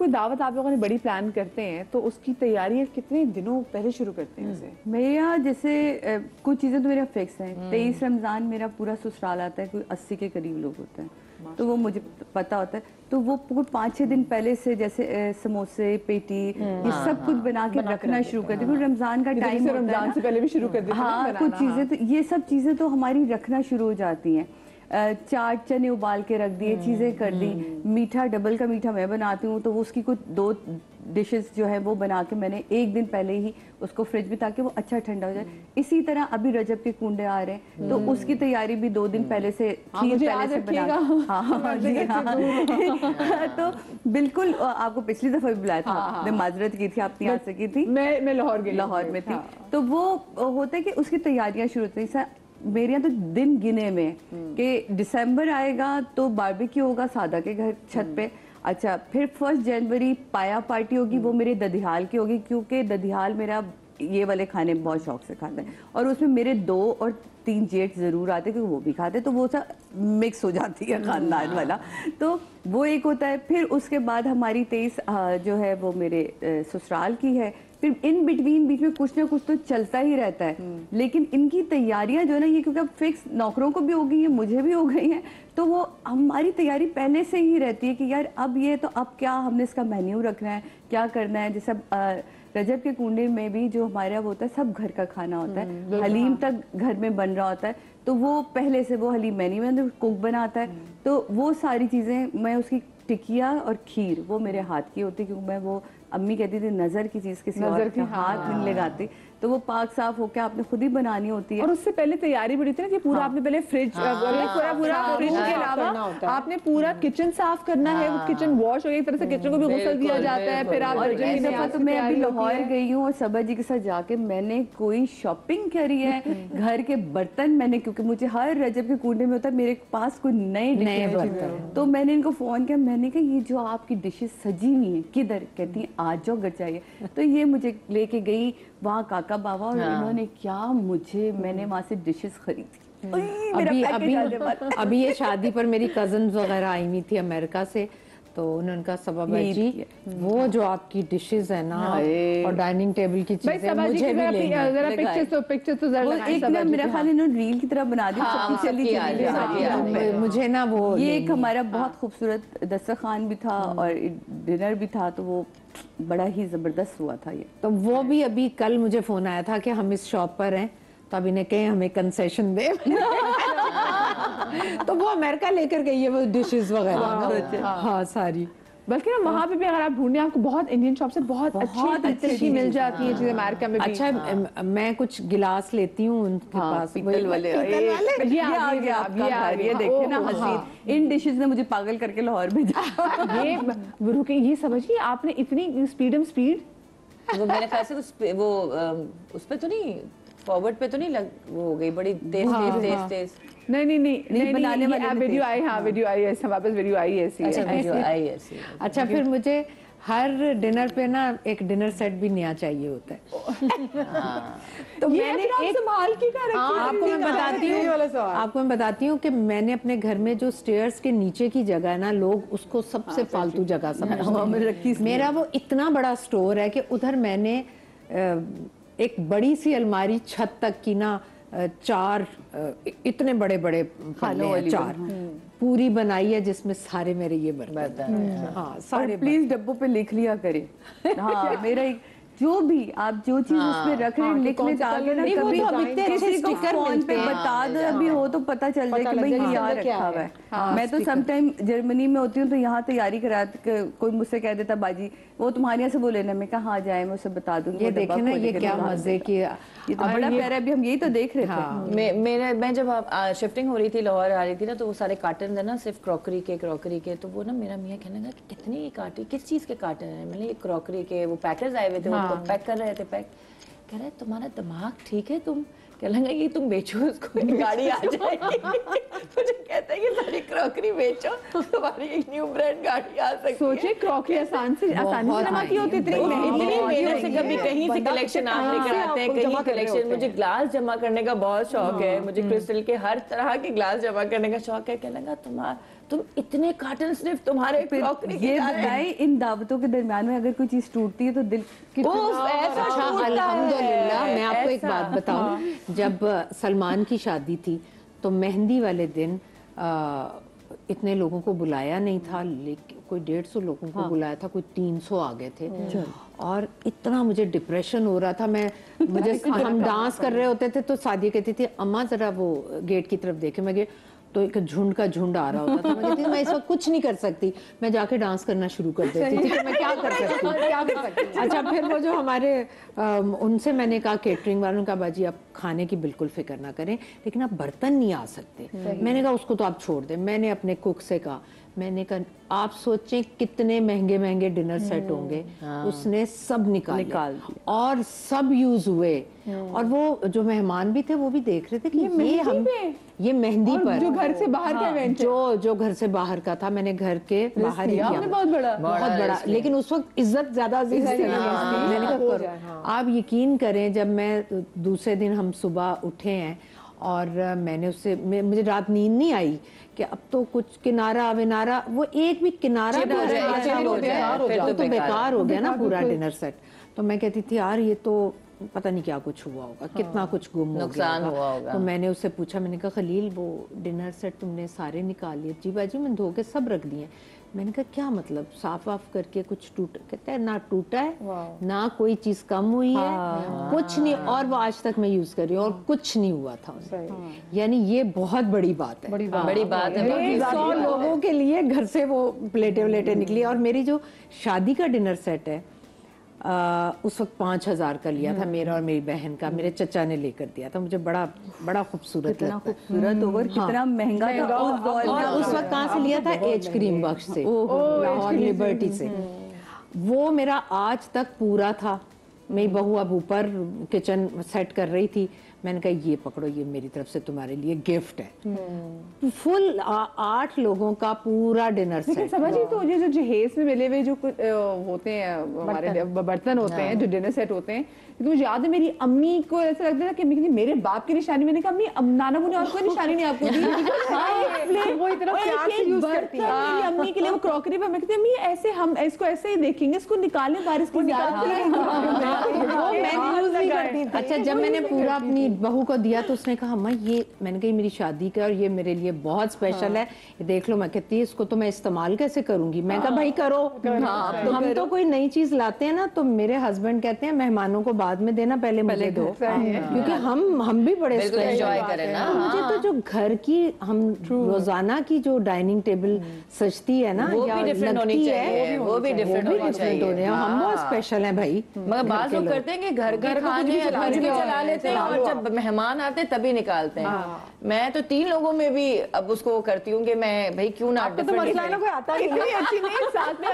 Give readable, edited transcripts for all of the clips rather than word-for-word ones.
کوئی دعوت آپ لوگوں نے بڑی پلان کرتے ہیں تو اس کی تیاری کتنے دنوں پہلے شروع کرتے ہیں اسے؟ میرا جیسے کچھ چیزیں تو میرا فکس ہیں. 23 رمضان میرا پورا سسرال آتا ہے, کوئی 80 کے قریب لوگ ہوتے ہیں, تو وہ مجھے پتا ہوتا ہے. تو وہ 5-6 دن پہلے سے جیسے سموسے, پیٹی, یہ سب کچھ بنا کے رکھنا شروع کر دیں. پھر رمضان کا ٹائم ہوتا ہے, رمضان سے پہلے بھی شروع کر دیتے ہیں. ہاں کچھ چیزیں تو یہ سب چیزیں تو ہماری رکھنا شروع ہو جاتی ہیں. چاٹ چنے ابال کے رکھ دیے, چیزیں کر دی. میٹھا, ڈبل کا میٹھا میں بناتی ہوں, تو اس کی کچھ 2 ڈشز جو ہے وہ بنا کے میں نے ایک دن پہلے ہی اس کو فریج میں, تاکہ وہ اچھا ٹھنڈا ہو جائے. اسی طرح ابھی رجب کے کنڈے آ رہے ہیں, تو اس کی تیاری بھی 2 دن پہلے سے, کھیر پہلے سے بنا. ہاں جی ہاں. تو بالکل آپ کو پچھلی دفعہ بھی بلایا تھا, میں معذرت کی تھی, آپ نہیں آ سکی تھی, میں لاہور میں تھی. تو وہ ہوتا ہے کہ اس کی تیاریاں شروع ہوتی ہیں. میرے یہاں تو دن گنے میں کہ دسمبر آئے گا تو باربیکیو ہوگا سادہ کے گھر چھت پہ. اچھا, پھر 1 جنوری پایا پارٹی ہوگی, وہ میرے ددیال کی ہوگی, کیونکہ ددیال میرا یہ والے کھانے بہت شوق سے کھاتا ہے, اور اس میں میرے 2 اور 3 جیٹ ضرور آتے کیونکہ وہ بھی کھاتے, تو وہ سب مکس ہو جاتی ہے خاندان والا. تو وہ ایک ہوتا ہے. پھر اس کے بعد ہماری 23 جو ہے وہ میرے سسرال کی ہے. پھر ان بٹوین بیچ میں کچھ نہ کچھ تو چلتا ہی رہتا ہے. لیکن ان کی تیاریاں جو ہے نا, یہ کیونکہ اب فکس نوکروں کو بھی ہو گئی ہیں, مجھے بھی ہو گئی ہیں, تو وہ ہماری تیاری پہلے سے ہی رہتی ہے کہ یار اب یہ تو اب کیا ہم نے اس کا مینیو رکھنا ہے, کیا کرنا ہے. جیسے رجب کے کنڈے میں بھی جو ہمارا وہ ہوتا ہے سب گھر کا کھانا ہوتا ہے, حلیم تک گھر میں بن رہا ہوتا ہے, تو وہ پہلے سے وہ حلیم مینیو میں کوک بناتا ہے. تو وہ ساری چیزیں, میں اس کی ٹکیا اور کھیر وہ میرے ہاتھ کی ہوتی, کیونکہ میں وہ امی کہتی تھی نظر کی چیز کسی اور کے ہاتھ نہیں لگاتی, تو وہ پاک صاف ہو کے آپ نے خود ہی بنانی ہوتی ہے. اور اس سے پہلے تیاری بڑی تھی نا کہ پورا آپ نے پہلے فریج پورا فریج کے علاوہ آپ نے پورا کچن صاف کرنا ہے, وہ کچن واش ہو گئی, ایک طرح سے کچن کو بھی غسل دیا جاتا ہے. پھر آپ تو میں ابھی لاہور گئی ہوں اور صبا جی کے ساتھ جا کے میں نے کوئی شاپنگ کری ہے, گھر کے برتن میں نے, کیونکہ مجھے ہر رجب کے کنڈے میں ہوتا ہے میرے پاس کوئی نئے برتن, تو میں نے ان کو فون کیا, میں نے کہا یہ جو آپ کی ڈشز سجی ہوئی ہیں کدھر, کہتی ہیں آج جاؤ گھر چاہیے. تو یہ مجھے لے کے گئی وہاں کاکا بابا, اور انہوں نے کیا مجھے, میں نے وہاں سے ڈشز خریدی. ابھی یہ شادی پر میری کزنز وغیرہ آئی ہوئی تھی امریکہ سے, تو انہوں نے کہا صبا جی وہ جو آپ کی ڈشز ہیں نا اور ڈائننگ ٹیبل کی چیزیں مجھے بھی لیں گے. میرا خیال انہوں نے ریل کی طرح بنا دی مجھے نا. وہ یہ ایک ہمارا بہت خوبصورت دسترخوان بھی تھا اور ڈنر بھی تھا, تو وہ بڑا ہی زبردست ہوا تھا یہ. تو وہ بھی ابھی کل مجھے فون آیا تھا کہ ہم اس شاپ پر ہیں, تو اب انہیں کہیں ہمیں کنسیشن دے. تو وہ امریکہ لے کر گئی ہے وہ ڈشز وغیرہ, ہاں ساری. بلکہ وہاں پہ بھی اگر آپ ڈھونڈیں آپ کو بہت انڈین شاپ سے بہت اچھی مل جاتی ہیں چیزیں امریکہ میں بھی. اچھا, میں کچھ گلاس لیتی ہوں ان کے پاس, پیتل والے. یہ دیکھیں نا حسین, ان ڈشز نے مجھے پاگل کر کے لاہور بھیجا. یہ رکیں, یہ سمجھیے آپ نے اتنی اسپیڈ, وہ میرے خیال سے وہ اس پہ تو نہیں, فارورڈ پہ تو نہیں وہ ہو گئی بڑی تیز. نہیں بنانے والی ویڈیو آئی, ہاں ویڈیو آئی ہے, ہمارے پاس ویڈیو آئی ہے. اچھا, پھر مجھے ہر ڈنر پہ نا ایک ڈنر سیٹ بھی نیا چاہیے ہوتا ہے. تو میں نے آپ کو میں بتاتی ہوں کہ میں نے اپنے گھر میں جو سٹیئرز کے نیچے کی جگہ ہے نا, لوگ اس کو سب سے فالتو جگہ سمجھتے ہیں. میرا وہ اتنا بڑا سٹور ہے کہ ادھر میں نے ایک بڑی سی الماری چھت تک کی نا, 4 اتنے بڑے بڑے پالے, 4 پوری بنائی ہے جس میں سارے میرے یہ برتن. ہاں سارے, پلیز ڈبوں پہ لکھ لیا کرے. ہاں میرا ایک جو بھی آپ جو چیز اس میں رکھ رہے ہیں لکھ لے, تاکہ نا کبھی کسی کو فون پہ بتا دو ابھی ہو تو پتہ چل جائے کہ بھائی یہ یہاں رکھا ہوا ہے. میں تو سم ٹائم جرمنی میں ہوتی ہوں تو یہاں تیاری کرا, کوئی مجھ سے کہہ دیتا باجی وہ تمہارے یہاں سے وہ لینا, میں کہا ہاں جائیں میں اسے بتا دوں گی. یہ دیکھیں نا یہ کیا مزے کی, یہ تو بڑا پیارا ہے. ابھی ہم یہی تو دیکھ رہے تھے. میں جب شفٹنگ ہو رہی تھی لاہور آ رہی تھی نا, تو وہ سارے کارٹن ہیں نا صرف کراکری کے, تو وہ نا میرا میاں کہنے لگا کہ کتنے یہ کارٹن, کس چیز کے کارٹن ہیں. میں نے یہ کراکری کے, وہ پیکرز آئے ہوئے تھے, وہ پیک کر رہے تھے. کہہ رہے تمہارا دماغ ٹھیک ہے, تم कहने लगा ये तुम बेचो उसको, एक गाड़ी आ जाएगी। मुझे कहता है कि सारी क्रॉकरी बेचो, तुम्हारी एक न्यू ब्रांड गाड़ी आ सकती है। सोचिए क्रॉकरी आसानी से जमाती होती, इतनी मेहनत से कभी कहीं से कलेक्शन आप लेकर आते हैं, कहीं कलेक्शन। मुझे ग्लास जमा करने का बहुत शौक है, मुझे क्रिस्टल के हर तरह के ग्लास जमा करने का शौक है। कहने लगा तुम इतने कार्टन सिर्फ तुम्हारे क्रॉकरी के जा रहे हैं। इन दावतों के दरमियान में अगर कोई चीज टूटती है तो दिल अल्हम्दुलिल्लाह। मैं आपको एक बात बताऊं, जब सलमान की शादी थी तो मेहंदी वाले दिन इतने लोगों को बुलाया नहीं था, लेकिन कोई 150 लोगों को बुलाया था, कोई 300 आ गए थे। और इतना मुझे डिप्रेशन हो रहा था, हम डांस कर रहे होते थे तो सादिया कहती थी अम्मा जरा वो गेट की तरफ देखे, मैं तो एक झुंड का झुंड आ रहा होता था। मैं कहती थी मैं इस वक्त कुछ नहीं कर सकती, मैं जाके डांस करना शुरू कर देती थी। मैं क्या कर सकती। अच्छा, फिर वो जो हमारे उनसे मैंने कहा केटरिंग वालों का, बाजी आप खाने की बिल्कुल फिक्र ना करें, लेकिन आप बर्तन नहीं आ सकते। मैंने कहा उसको तो आप छोड़ दें। मैंने अपने कुक से कहा, मैंने कहा आप सोचें कितने महंगे महंगे डिनर सेट होंगे, उसने सब निकाल और सब यूज हुए। और वो जो मेहमान भी थे वो भी देख रहे थे कि ये मेहंदी पर जो घर से बाहर का इवेंट है, जो घर से बाहर का था, मैंने घर के बाहर ही किया, बहुत बड़ा। लेकिन उस वक्त इज्जत ज्यादा अजीज थी। मैंने कहा करो। आप यकीन करें, जब मैं दूसरे दिन हम सुबह उठे हैं और मैंने उससे मुझे रात नींद नहीं आई कि अब तो कुछ किनारा विनारा, वो एक भी किनारा तो बेकार हो गया ना पूरा डिनर सेट। तो मैं कहती थी यार ये तो पता नहीं क्या कुछ हुआ होगा, कितना कुछ गुम हो गया, नुकसान हुआ होगा। तो मैंने उससे पूछा, मैंने कहा खलील वो डिनर सेट तुमने सारे निकाल लिए? जी बाजी मैं धो के सब रख दिए। मैंने कहा क्या मतलब, साफ वाफ करके कुछ टूट? कहता है ना टूटा है ना कोई चीज कम हुई है, कुछ नहीं। और वो आज तक मैं यूज कर रही हूँ और कुछ नहीं हुआ था उसे। यानी ये बहुत बड़ी बात है, बड़ी बात है। 100 लोगों के लिए घर से वो प्लेटें व्लेटें निकली। और मेरी जो शादी का डिनर सेट है उस वक्त 5000 का लिया था, मेरा और मेरी बहन का, मेरे चचा ने लेकर दिया था। मुझे बड़ा खूबसूरत लगता है। खूबसूरत होगा, कितना महंगा था उस दौर में। और उस वक्त कहाँ से लिया था? एच क्रीम बख्श से, लाहौर लिबर्टी से। वो मेरा आज तक पूरा था। मेरी बहू अब ऊपर किचन सेट कर रही थी, मैंने कहा ये पकड़ो, ये मेरी तरफ से तुम्हारे लिए गिफ्ट है। फुल 8 लोगों का पूरा डिनर सेट। समझिए, तो ये जो जहेज में मिले हुए जो होते हैं हमारे बर्तन होते हैं, जो डिनर सेट होते हैं, तो मुझे याद है मेरी अम्मी को ऐसा लगता था कि मेरे बाप की निशानी। मैंने कहा अम्मी नाना ने और कोई निशानी नहीं आपको दी। वो इतना प्यार से यूज करती है मेरी अम्मी के लिए वो क्रॉकरी पर। मैं कहती अम्मी ऐसे हम इसको ऐसे ही देखेंगे, इसको निकालें बारिश की ज्यादा। अच्छा, जब मैंने पूरा अपनी बहू को दिया तो उसने कहा अम्मा ये, मैंने कहा मेरी शादी का और ये मेरे लिए बहुत स्पेशल है, ये देख लो। मैं कहती है इसको तो मैं इस्तेमाल कैसे करूंगी? मैं कहा भाई करो। हम तो कोई नई चीज लाते हैं ना तो मेरे हस्बैंड कहते हैं मेहमानों को बाद में देना, पहले मुझे दो, क्योंकि हम भी बड़े एंजॉय करें ना। मुझे तो जो घर की हम रोजाना की जो डाइनिंग टेबल सजती है ना, वो भी डिफरेंट होनी चाहिए, वो भी डिफरेंट होनी चाहिए। हम बहुत स्पेशल हैं भाई। मगर बात लोग करते हैं कि घर के खाने घर में चला लेते हैं और जब मेहमान आते हैं तभी निकालते हैं। मैं तो 3 लोगों में भी अब उसको करती हूँ कि मैं भाई क्यों ना, तो मसला ना कोई आता ही नहीं, अच्छी नहीं साथ में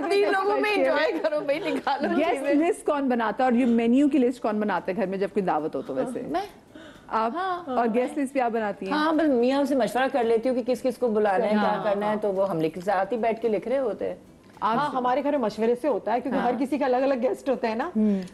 3 लोगों में एंजॉय करो भाई, निकालो। गेस्ट लिस्ट कौन बनाता है और ये मेन्यू की लिस्ट कौन बनाता है घर में जब कोई दावत हो? तो वैसे मैं आप और गेस्ट लिस्ट भी आप बनाती हैं? हाँ, बस मियाँ से मशवरा कर लेती हूँ कि किस किस को बुलाना है, क्या करना है, तो वो हम लिख साथ ही बैठ के लिख रहे होते हैं। हाँ, हमारे घर में मशवरे से होता है क्योंकि हर किसी का अलग अलग गेस्ट होते हैं ना,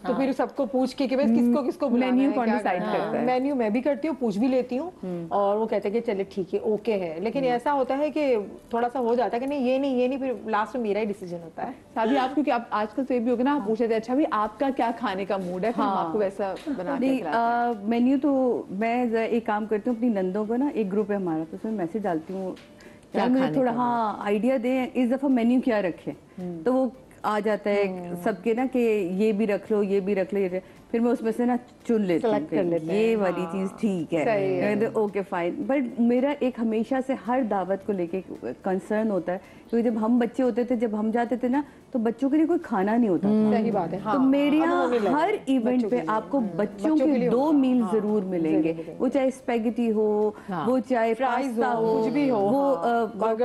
तो फिर सबको पूछ के कि किसको किसको बुलाना है, मेन्यू कौन डिसाइड करता है? मेन्यू मैं भी करती हूँ, पूछ भी लेती हूँ और वो कहते हैं कि चले ठीक है ओके है। लेकिन ऐसा होता है कि थोड़ा सा हो जाता है कि नहीं ये नहीं, फिर लास्ट में मेरा ही डिसीजन होता है। साबी आप, क्योंकि आप आजकल तो ये भी होगा ना, आप पूछे थे अच्छा भी आपका क्या खाने का मूड है, फिर हम आपको वैसा बना के मेन्यू तो मैं एक काम करती हूँ, अपनी नंदों को ना, एक ग्रुप है हमारा, तो उसमें मैसेज डालती हूँ क्या मुझे थोड़ा आइडिया दें इस दफा मेन्यू क्या रखें, तो वो आ जाता है सबके ना कि ये भी रख लो, ये भी रख लो, फिर मैं उसमें से ना चुन लेती हूँ ये वाली चीज ठीक है, ओके फाइन। बट मेरा एक हमेशा से हर दावत को लेके कंसर्न होता है, क्योंकि जब हम बच्चे होते थे, जब हम जाते थे ना, तो बच्चों के लिए कोई खाना नहीं होता था। सही बात है। तो मेरे यहाँ हर इवेंट पे आपको बच्चों के 2 मील जरूर मिलेंगे, वो चाहे स्पेगेटी हो, वो चाहे पास्ता हो, कुछ भी हो, वो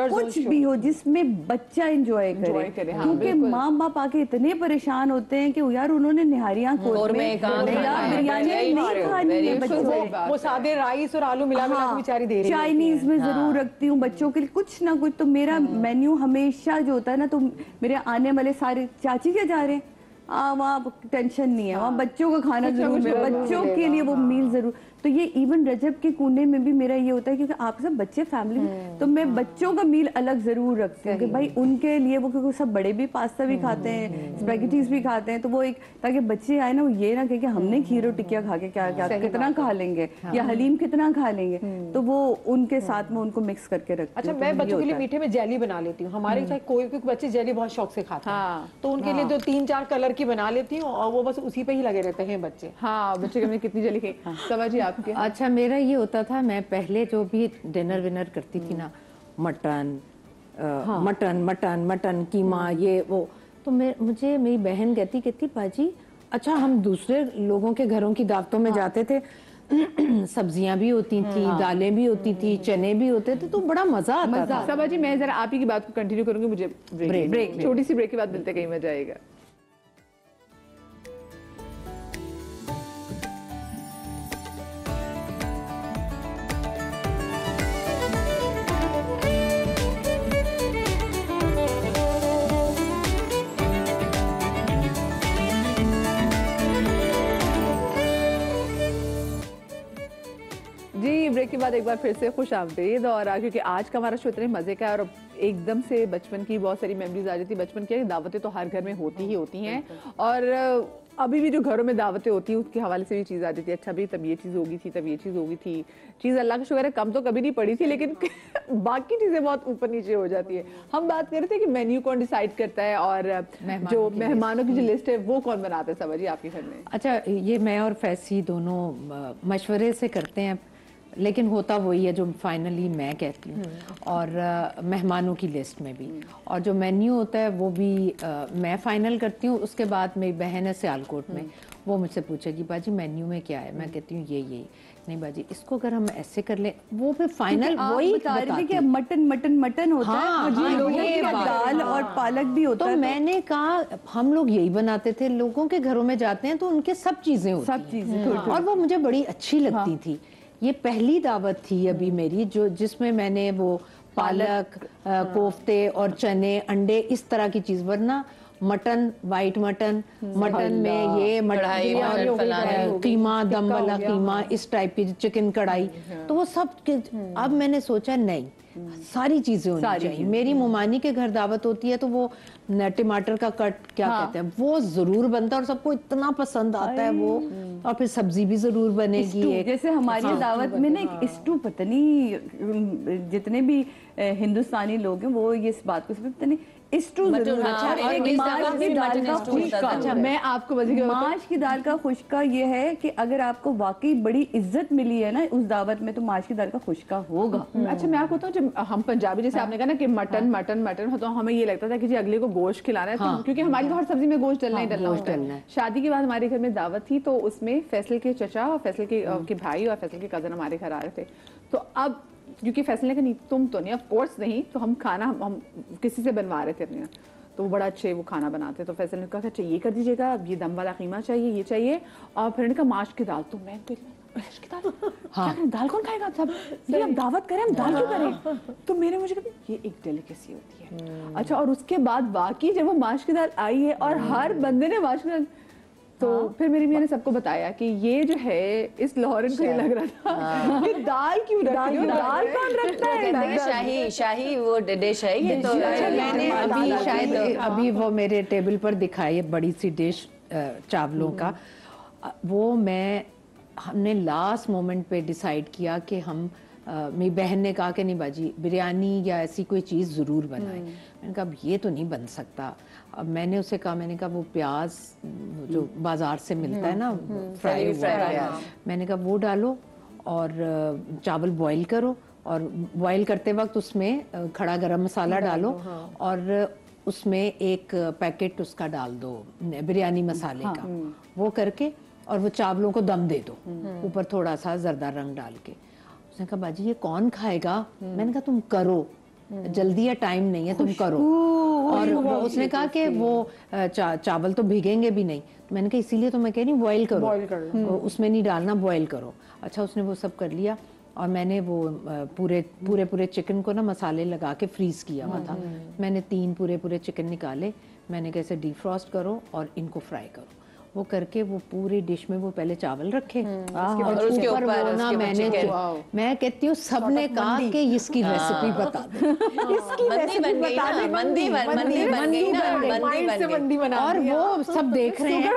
कुछ भी हो जिसमें बच्चा एंजॉय करे। क्योंकि माँ बाप आके इतने परेशान होते हैं कि यार उन्होंने निहारियां कोरमे कहाँ बिरयानी नहीं खानी है बच्चों को, वो सादे राइस और आलू मिला मिला के बेचारी दे रही है। चाइनीज में जरूर रखती हूँ बच्चों के लिए कुछ ना कुछ। तो मेरा मेन्यू हमेशा जो होता है ना, तो मेरे आने वाले सारे चाची क्या जा रहे हैं, वहाँ टेंशन नहीं है, वहाँ बच्चों का खाना जरूर, बच्चों के लिए वो मील जरूर। तो ये इवन रजब के कोने में भी मेरा ये होता है क्योंकि आप सब बच्चे फैमिली में, तो मैं बच्चों का मील अलग जरूर रखती हूँ कि भाई उनके लिए वो, क्योंकि सब बड़े भी पास्ता भी खाते हैं, स्पैगेटीज भी खाते हैं, तो वो एक ताकि बच्चे आए ना वो ये ना कि हमने खीरो टिकिया खा के क्या क्या कितना खा लेंगे या हलीम कितना खा लेंगे, तो वो उनके साथ में उनको मिक्स करके रखती अच्छा, हूँ। मैं बच्चों के लिए मीठे में जेली बना लेती हूँ। हमारे चाहे कोई भी बच्चे जेली बहुत शौक से खाते हैं, तो उनके लिए 2-3-4 कलर की बना लेती हूँ और वो बस उसी पे ही लगे रहते हैं बच्चे। हाँ, बच्चे हमने कितनी जल्दी खाई। सवा जी आपके? अच्छा, मेरा ये होता था, मैं पहले जो भी डिनर विनर करती थी ना, मटन मटन मटन मटन कीमा ये वो, तो मुझे मेरी बहन कहती बाजी अच्छा हम दूसरे लोगों के घरों की दावतों में जाते थे, सब्जियां भी होती थी, दालें भी होती थी, चने भी होते थे, तो बड़ा मजा आता था। सवा जी मैं जरा आप ही की बात को कंटिन्यू करूंगी, मुझे ब्रेक छोटी सी ब्रेक के बाद मिलते, कहीं मजा आएगा। जी, ब्रेक के बाद एक बार फिर से खुश आमदीद। और क्योंकि आज का हमारा शो इतने मजे का है और एकदम से बचपन की बहुत सारी मेमोरीज आ जाती है। बचपन की दावतें तो हर घर में होती ही होती हैं, और अभी भी जो घरों में दावतें होती हैं उसके हवाले से भी चीज़ आ जाती है, अच्छा भी तब ये चीज़ होगी थी, तब ये चीज़ होगी थी। चीज़ अल्लाह का शुक्र है कम तो कभी नहीं पड़ी थी, लेकिन बाकी चीज़ें बहुत ऊपर नीचे हो जाती है। हम बात कर रहे थे कि मेन्यू कौन डिसाइड करता है और जो मेहमानों की जो लिस्ट है वो कौन बनाता है सवा जी आपके घर में? अच्छा, ये मैं और फैसी दोनों मशवरे से करते हैं, लेकिन होता वही है जो फाइनली मैं कहती हूँ, और मेहमानों की लिस्ट में भी, और जो मेन्यू होता है वो भी मैं फाइनल करती हूँ। उसके बाद मेरी बहन है सियालकोट में, वो मुझसे पूछेगी बाजी मेन्यू में क्या है, मैं कहती हूँ ये नहीं बाजी इसको अगर हम ऐसे कर ले, वो फिर फाइनल वही बता रही थी कि मटन होता है, दाल और पालक भी होता है। तो मैंने कहा हम लोग यही बनाते थे, लोगों के घरों में जाते हैं तो उनके सब चीजें होती सब चीजें, और वो मुझे बड़ी अच्छी लगती थी। ये पहली दावत थी अभी मेरी जो जिसमें मैंने वो पालक कोफ्ते और चने अंडे इस तरह की चीज, वरना मटन वाइट मटन में ये मटन कीमा दम वाला कीमा इस टाइप की चिकन कढ़ाई, तो वो सब अब मैंने सोचा नहीं सारी चीजें होनी चाहिए। मेरी मुमानी के घर दावत होती है तो वो टमाटर का कट क्या कहते हैं वो जरूर बनता है और सबको इतना पसंद आता है वो, और फिर सब्जी भी जरूर बनेगी। जैसे हमारी दावत में ना एक स्टू, पता नहीं जितने भी हिंदुस्तानी लोग हैं वो ये इस बात को पता नहीं स्टू जरूर। अच्छा, मैं आपको माश की दाल का खुशका ये है कि अगर आपको वाकई बड़ी इज्जत मिली है ना उस दावत में तो माश की दाल का खुशका होगा। अच्छा, मैं आपको बताऊं, जब हम पंजाबी जैसे आपने कहा ना कि मटन मटन मटन, तो हमें ये लगता था कि जी अगले को गोश्त खिलाना है, तो क्योंकि हमारी तो हर सब्जी में गोश्त डलना ही डलना होता है। शादी के बाद हमारे घर में दावत थी तो उसमें फैसल के चचा और फैसल के भाई और फैसल के कजन हमारे घर आ रहे थे। तो अब क्योंकि फैसल ने कहा नहीं तुम तो नहीं, ऑफ कोर्स नहीं, तो हम खाना हम किसी से बनवा रहे थे अपने, तो वो बड़ा अच्छे वो खाना बनाते। तो फैसल ने कहा अच्छा ये कर दीजिएगा, अब ये दम वाला कीमा चाहिए, ये चाहिए, और फिर इनका माश की दाल। तो मैं माश की दाल क्या करें, दाल कौन खाएगा सब, ये अब दावत करें हम दाल क्यों करें, तो मुझे कहा ये एक डेलिकेसी होती है। अच्छा, और उसके बाद बाकी जब वो माश की दाल आई है और हर बंदे ने माश की दाल, तो फिर मेरी मियां ने सबको बताया कि ये जो है इस लाहौरन को ये लग रहा था कि दाल क्यों रखती हो, दाल कौन रखता है, शाही वो डिश है ये। तो मैंने अभी शायद अभी वो मेरे टेबल पर दिखाई है बड़ी सी डिश चावलों का, वो हमने लास्ट मोमेंट पे डिसाइड किया कि हम मेरी बहन ने कहा कि नहीं बाजी बिरयानी या ऐसी कोई चीज़ ज़रूर बनाए। मैंने कहा अब ये तो नहीं बन सकता। अब मैंने उसे कहा, मैंने कहा वो प्याज जो बाजार से मिलता है ना फ्राई हुआ, मैंने कहा वो डालो और चावल बॉईल करो, और बॉईल करते वक्त उसमें खड़ा गरम मसाला डालो और उसमें एक पैकेट उसका डाल दो बिरयानी मसाले का, वो करके और वो चावलों को दम दे दो, ऊपर थोड़ा सा जरदा रंग डाल के। उसने कहा बाजी ये कौन खाएगा, मैंने कहा तुम करो, जल्दी या टाइम नहीं है, तुम करो। और اس نے کہا کہ وہ چاول تو بھیگیں بھی نہیں، میں نے کہا اسی لیے تو میں کہہ رہی ہوں بوائل کرو، اس میں نہیں ڈالنا، بوائل کرو۔ اچھا اس نے وہ سب کر لیا اور میں نے وہ پورے چکن کو نا مسالے لگا کے فریز کیا ہوا تھا، میں نے 3 پورے چکن نکالے، میں نے کہا اسے ڈیپ فراسٹ کرو اور ان کو فرائی کرو، وہ کر کے وہ پوری ڈش میں وہ پہلے چاول رکھے اور اس کے اوپر وہ نا میں کہتی ہوں سب نے کہا کہ اس کی ریسیپی بتا دیں، اس کی ریسیپی بتا دیں، اور وہ سب دیکھ رہے ہیں۔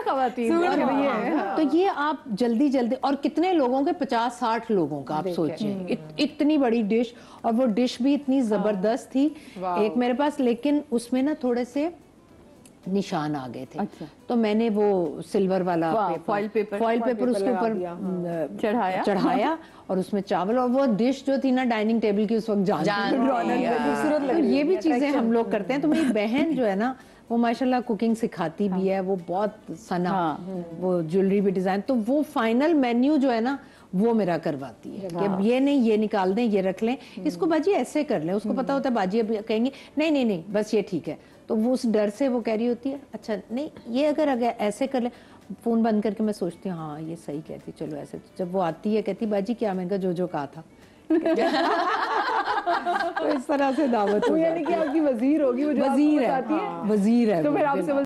تو یہ آپ جلدی اور کتنے لوگوں کے 50-60 لوگوں کا آپ سوچیں، اتنی بڑی ڈش، اور وہ ڈش بھی اتنی زبردست تھی ایک میرے پاس، لیکن اس میں نا تھوڑے سے نشان آ گئے تھے، تو میں نے وہ سلور والا فوائل پیپر اس کے اوپر چڑھایا اور اس میں چاول، اور وہ ڈش جو تھی نا ڈائننگ ٹیبل کی اس وقت یہ بھی چیزیں ہم لوگ کرتے ہیں۔ تو میری بہن جو ہے نا وہ ماشاءاللہ کوکنگ سکھاتی بھی ہے، وہ بہت صنع، وہ جویلری بھی ڈیزائن، تو وہ فائنل مینیو جو ہے نا وہ میرا کرواتی ہے کہ یہ نہیں، یہ نکال دیں، یہ رکھ لیں، اس کو باجی ایسے کر لیں، اس کو پتا ہوتا ہے باجی اب کہیں گے نہیں بس یہ ٹھیک ہے، تو وہ اس ڈر سے وہ کہہ رہی ہوتی ہے اچھا نہیں یہ اگر ایسے کر لیں، فون بند کر کے میں سوچتی ہوں ہاں یہ صحیح کہتی، چلو ایسے۔ جب وہ آتی ہے کہتی باجی کیا، میں نے کہا جو کہا تھا، اس طرح سے دعوت، یعنی کہ آپ کی وزیر ہوگی، وہ جو وزیر ہے، تو پھر آپ سے